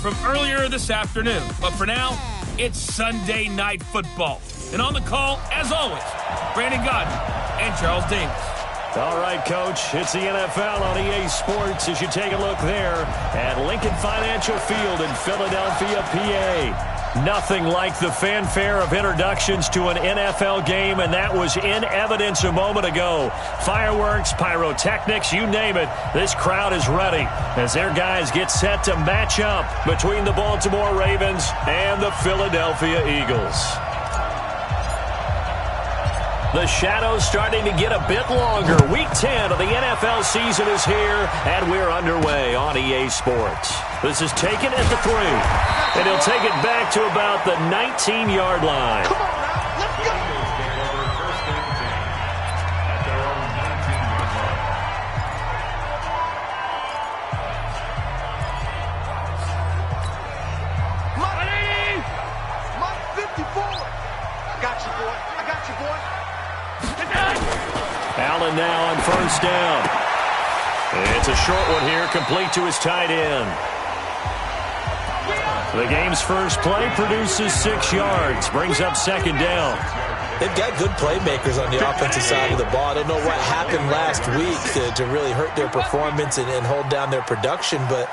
from earlier this afternoon. But for now, it's Sunday Night Football. And on the call, as always, Brandon Godden and Charles Davis. All right, Coach, it's the NFL on EA Sports as you take a look there at Lincoln Financial Field in Philadelphia, PA. Nothing like the fanfare of introductions to an NFL game, and that was in evidence a moment ago. Fireworks, pyrotechnics, you name it, this crowd is ready as their guys get set to match up between the Baltimore Ravens and the Philadelphia Eagles. The shadow's starting to get a bit longer. Week 10 of the NFL season is here, and we're underway on EA Sports. This is taken at the 3, and he'll take it back to about the 19-yard line. Come on now, let's go. Mike 54. I got you, boy. I got you, boy. Allen now on first down. It's a short one here, complete to his tight end. The game's first play produces 6 yards, brings up second down. They've got good playmakers on the offensive side of the ball. I don't know what happened last week to really hurt their performance and hold down their production, but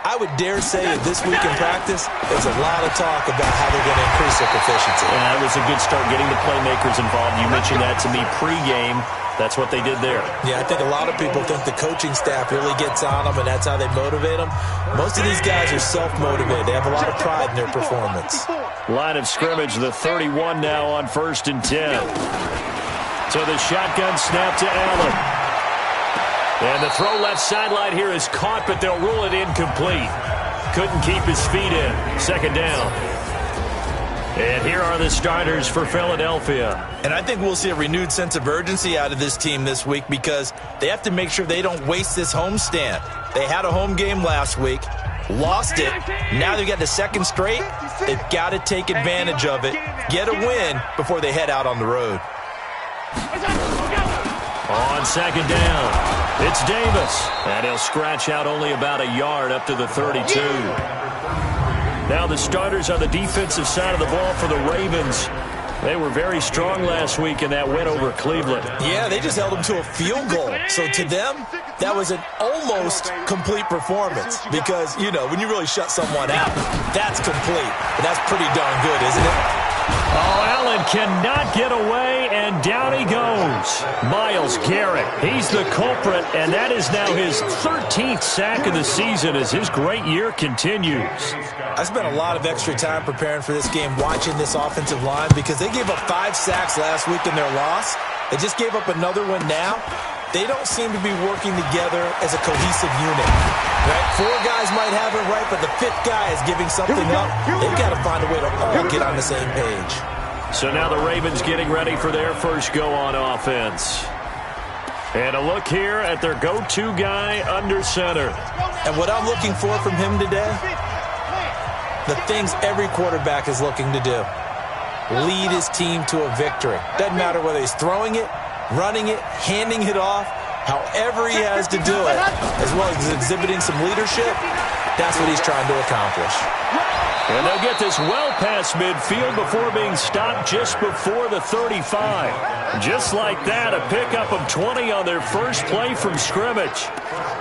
I would dare say that this week in practice, there's a lot of talk about how they're going to increase their proficiency. Yeah, it was a good start getting the playmakers involved. You mentioned that to me pregame. That's what they did there. Yeah, I think a lot of people think the coaching staff really gets on them, and that's how they motivate them. Most of these guys are self-motivated. They have a lot of pride in their performance. Line of scrimmage, the 31 now on 1st and 10. So the shotgun snap to Allen. And the throw left sideline here is caught, but they'll rule it incomplete. Couldn't keep his feet in. Second down. And here are the starters for Philadelphia. And I think we'll see a renewed sense of urgency out of this team this week because they have to make sure they don't waste this homestand. They had a home game last week, lost it. Now they've got the second straight. They've got to take advantage of it, get a win before they head out on the road. On second down, it's Davis. And he'll scratch out only about a yard up to the 32. Now the starters on the defensive side of the ball for the Ravens. They were very strong last week in that win over Cleveland. Yeah, they just held them to a field goal. So to them, that was an almost complete performance because, you know, when you really shut someone out, that's complete. But that's pretty darn good, isn't it? Oh, Allen cannot get away, and down he goes. Myles Garrett, he's the culprit, and that is now his 13th sack of the season as his great year continues. I spent a lot of extra time preparing for this game watching this offensive line because they gave up 5 sacks last week in their loss. They just gave up another one now. They don't seem to be working together as a cohesive unit. Right? 4 guys might have it right, but the 5th guy is giving something up. They've got to find a way to all get on the same page. So now the Ravens getting ready for their first go on offense. And a look here at their go-to guy under center. And what I'm looking for from him today, the things every quarterback is looking to do. Lead his team to a victory. Doesn't matter whether he's throwing it, running it, handing it off, however he has to do it, as well as exhibiting some leadership, that's what he's trying to accomplish. And they'll get this well past midfield before being stopped just before the 35. Just like that, a pickup of 20 on their first play from scrimmage.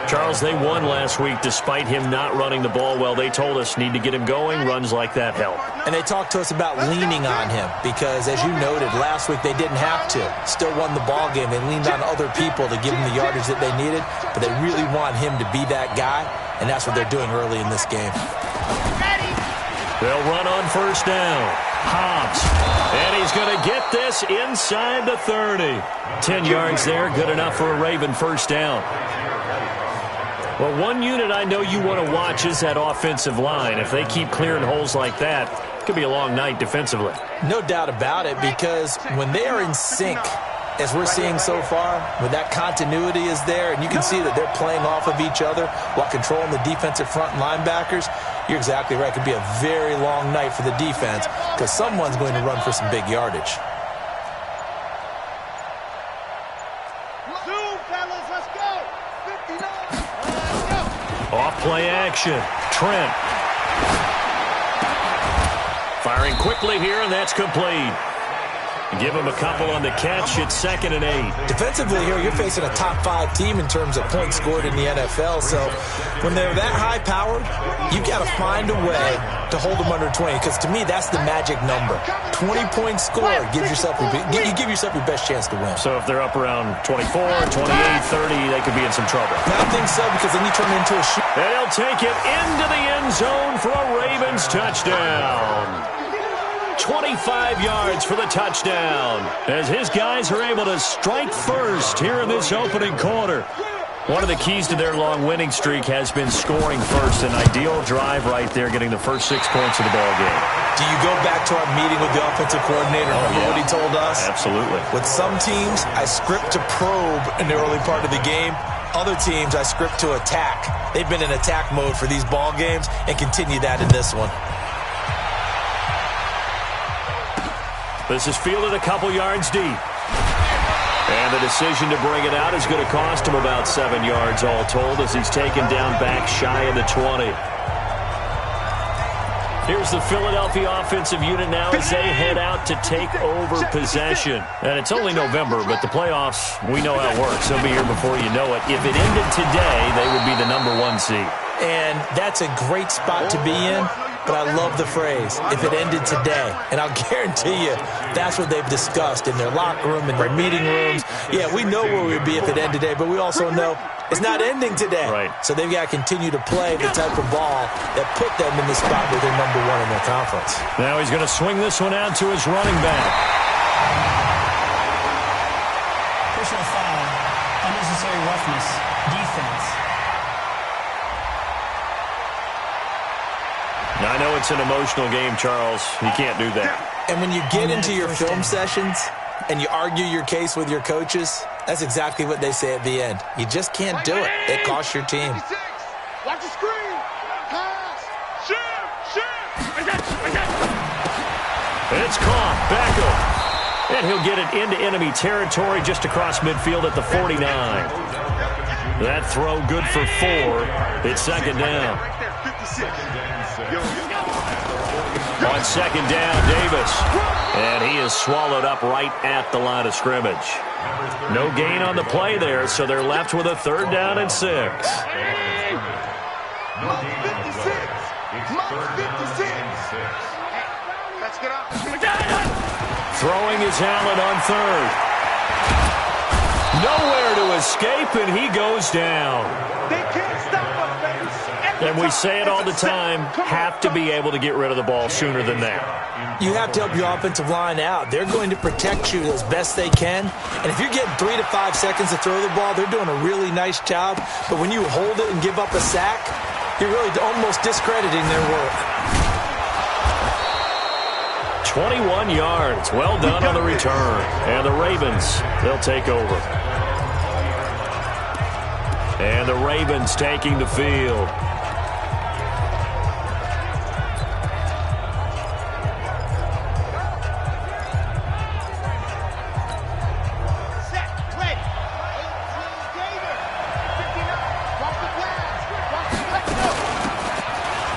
Charles, they won last week despite him not running the ball well. They told us need to get him going. Runs like that help. And they talked to us about leaning on him because, as you noted, last week they didn't have to. Still won the ball game. They leaned on other people to give him the yardage that they needed, but they really want him to be that guy, and that's what they're doing early in this game. They'll run on first down. Hobbs. And he's going to get this inside the 30. 10 yards there. Good enough for a Raven first down. Well, one unit I know you want to watch is that offensive line. If they keep clearing holes like that, it could be a long night defensively. No doubt about it, because when they are in sync, as we're seeing so far, when that continuity is there, and you can see that they're playing off of each other while controlling the defensive front linebackers, you're exactly right. It could be a very long night for the defense because someone's going to run for some big yardage. Off play action. Trent. Firing quickly here, and that's complete. Give him a couple on the catch. It's 2nd and 8. Defensively here, you're facing a top-5 team in terms of points scored in the NFL. So when they're that high-powered, you've got to find a way to hold them under 20. Because to me, that's the magic number. 20 points scored. You give yourself your best chance to win. So if they're up around 24, 28, 30, they could be in some trouble. I think so, because then you turn it into a shoot. And they'll take it into the end zone for a Ravens touchdown. 25 yards for the touchdown as his guys are able to strike first here in this opening quarter. One of the keys to their long winning streak has been scoring first. An ideal drive right there, getting the first 6 points of the ball game. Do you go back to our meeting with the offensive coordinator? Remember what he told us? Absolutely. With some teams, I script to probe in the early part of the game. Other teams, I script to attack. They've been in attack mode for these ball games and continue that in this one. This is fielded a couple yards deep. And the decision to bring it out is going to cost him about 7 yards all told as he's taken down back shy of the 20. Here's the Philadelphia offensive unit now as they head out to take over possession. And it's only November, but the playoffs, we know how it works. They'll be here before you know it. If it ended today, they would be the #1 seed. And that's a great spot to be in. But I love the phrase, if it ended today. And I'll guarantee you, that's what they've discussed in their locker room, in their meeting rooms. Yeah, we know where we'd be if it ended today, but we also know it's not ending today. Right. So they've got to continue to play the type of ball that put them in the spot where they're #1 in their conference. Now he's going to swing this one out to his running back. Personal foul, unnecessary roughness, defense. I know it's an emotional game, Charles. You can't do that. And when you get into your film sessions and you argue your case with your coaches, that's exactly what they say at the end. You just can't do it. It costs your team. Watch the screen. Pass. Shoot. It's caught. Beckham. And he'll get it into enemy territory just across midfield at the 49. That throw good for 4. It's 2nd down. On 2nd down, Davis. And he is swallowed up right at the line of scrimmage. No gain on the play there, so they're left with a 3rd down and 6. Throwing is Allen on 3rd. Nowhere to escape, and he goes down. They can't stop us, baby. And we say it all the time, have to be able to get rid of the ball sooner than that. You have to help your offensive line out. They're going to protect you as best they can. And if you're getting 3 to 5 seconds to throw the ball, they're doing a really nice job. But when you hold it and give up a sack, you're really almost discrediting their work. 21 yards. Well done on the return. And the Ravens, they'll take over. And the Ravens taking the field.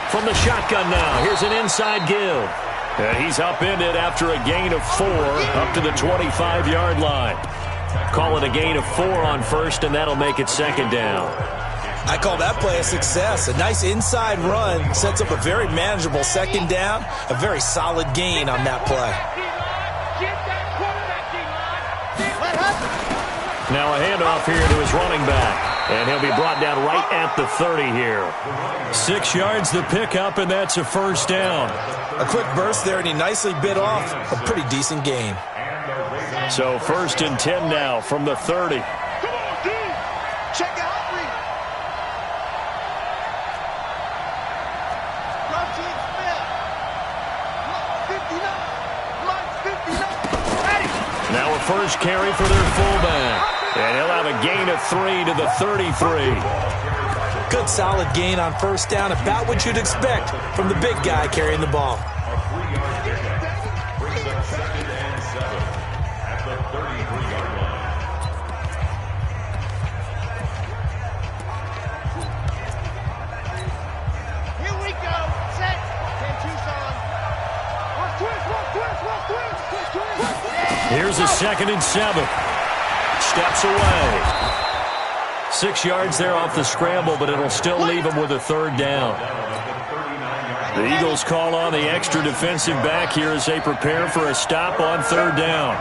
From the shotgun now, here's an inside give. And he's upended after a gain of 4 up to the 25-yard line. Call it a gain of 4 on 1st, and that'll make it 2nd down. I call that play a success. A nice inside run sets up a very manageable 2nd down, a very solid gain on that play. Now a handoff here to his running back. And he'll be brought down right at the 30 here. 6 yards the pickup, and that's a 1st down. A quick burst there, and he nicely bit off a pretty decent gain. So 1st and 10 now from the 30. Come on, D. Check out read. Now a first carry for their fullback. And he'll have a gain of 3 to the 33. Good solid gain on 1st down, about what you'd expect from the big guy carrying the ball. Here we go. Set. 10 Tucson. Here's a 2nd and 7. Steps away. 6 yards there off the scramble, but it'll still leave him with a 3rd down. The Eagles call on the extra defensive back here as they prepare for a stop on 3rd down.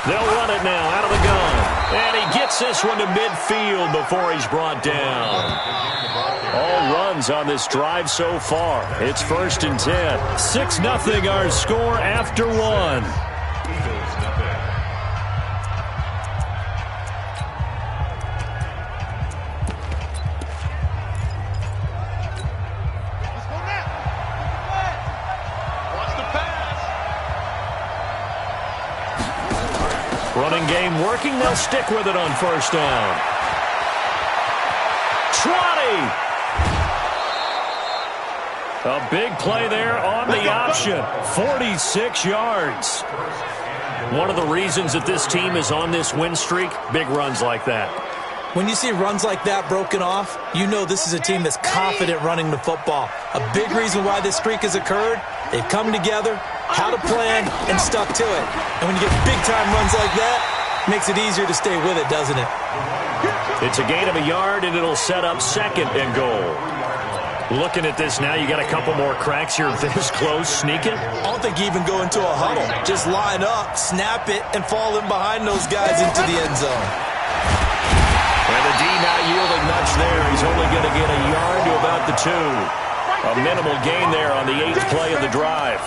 They'll run it now out of the gun. And he gets this one to midfield before he's brought down. All runs on this drive so far. It's 1st and 10. 6-0 our score after 1. Running game working. They'll stick with it on 1st down. 20. A big play there on the option. 46 yards. One of the reasons that this team is on this win streak, big runs like that. When you see runs like that broken off, you know this is a team that's confident running the football. A big reason why this streak has occurred, they've come together, had a plan, and stuck to it. And when you get big-time runs like that, it makes it easier to stay with it, doesn't it? It's a gain of a yard, and it'll set up 2nd and goal. Looking at this now, you got a couple more cracks here this close, sneaking. I don't think you even go into a huddle. Just line up, snap it, and fall in behind those guys into the end zone. And the D not yielding much there. He's only going to get a yard to about the 2. A minimal gain there on the 8th play of the drive.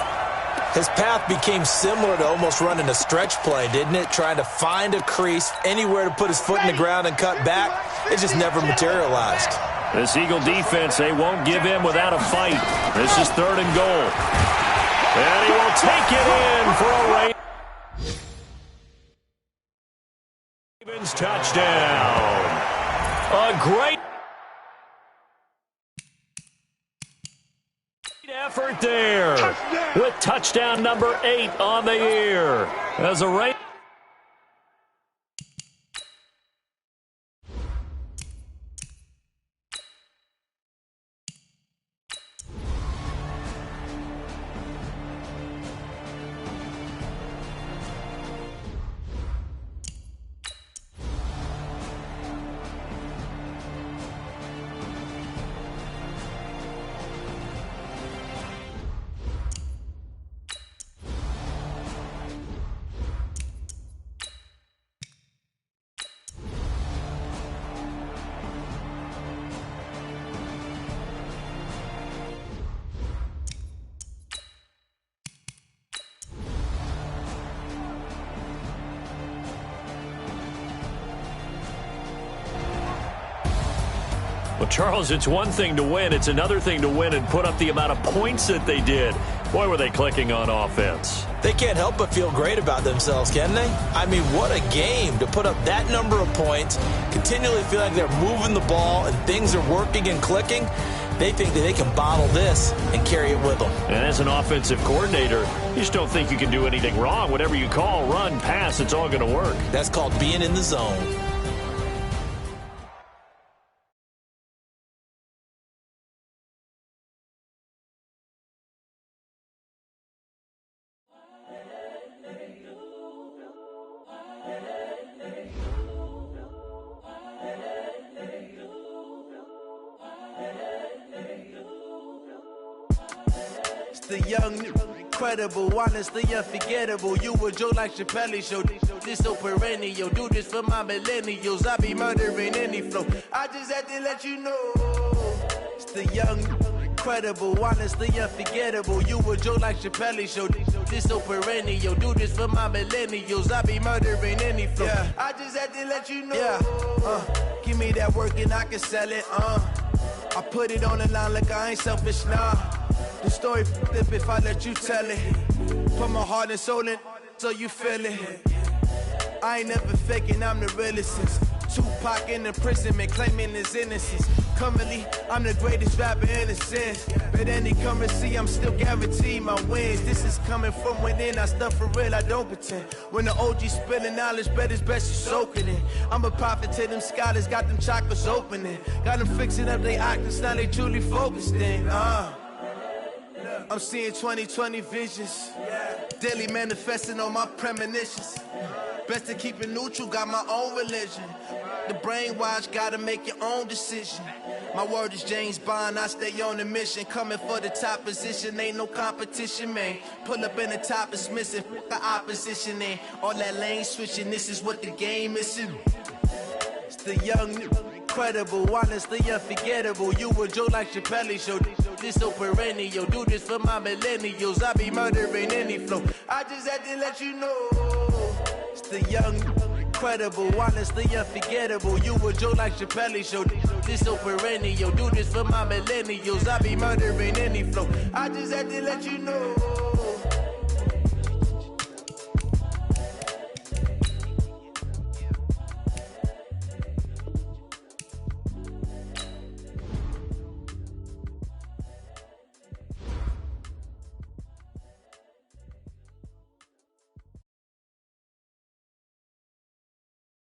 His path became similar to almost running a stretch play, didn't it? Trying to find a crease, anywhere to put his foot in the ground and cut back. It just never materialized. This Eagle defense, they won't give in without a fight. This is 3rd and goal. And he will take it in for a Ravens touchdown. A great effort there with touchdown number 8 on the year. As a Ravens. Well, Charles, it's one thing to win. It's another thing to win and put up the amount of points that they did. Boy, were they clicking on offense. They can't help but feel great about themselves, can they? I mean, what a game to put up that number of points, continually feel like they're moving the ball and things are working and clicking. They think that they can bottle this and carry it with them. And as an offensive coordinator, you just don't think you can do anything wrong. Whatever you call, run, pass, it's all going to work. That's called being in the zone. The young, incredible, honestly unforgettable. You a Joe like Chappelle show. This so perennial. Do this for my millennials. I be murdering any flow. I just had to let you know. It's the young, incredible, honestly unforgettable. You a Joe like Chappelle show. This so perennial. Do this for my millennials. I be murdering any flow. Yeah. I just had to let you know. Yeah. Give me that work and I can sell it. I put it on the line like I ain't selfish, nah. The story flip if I let you tell it. Put my heart and soul in so you feel it. I ain't never faking, I'm the realest since Tupac in the imprisonment, claiming his innocence. Currently, I'm the greatest rapper in a sense. But any currency, I'm still guaranteed my wins. This is coming from within, I stuff for real, I don't pretend. When the OG spilling knowledge, bet it's best you soak it in. I'm a prophet to them scholars, got them chakras opening. Got them fixing up they octaves, now they truly focused in. I'm seeing 2020 visions. Daily manifesting on my premonitions. Best to keep it neutral, got my own religion. The brainwash, gotta make your own decision. My word is James Bond, I stay on the mission. Coming for the top position, ain't no competition, man. Pull up in the top, it's missing, the opposition in. All that lane switching, this is what the game is. It's the young, incredible, honestly unforgettable. You a Joe like Chappelle show. This so perennial, do this for my millennials. I be murdering any flow. I just had to let you know. It's the young, incredible, honestly unforgettable. You a Joe like Chappelle show. This so perennial, do this for my millennials. I be murdering any flow. I just had to let you know.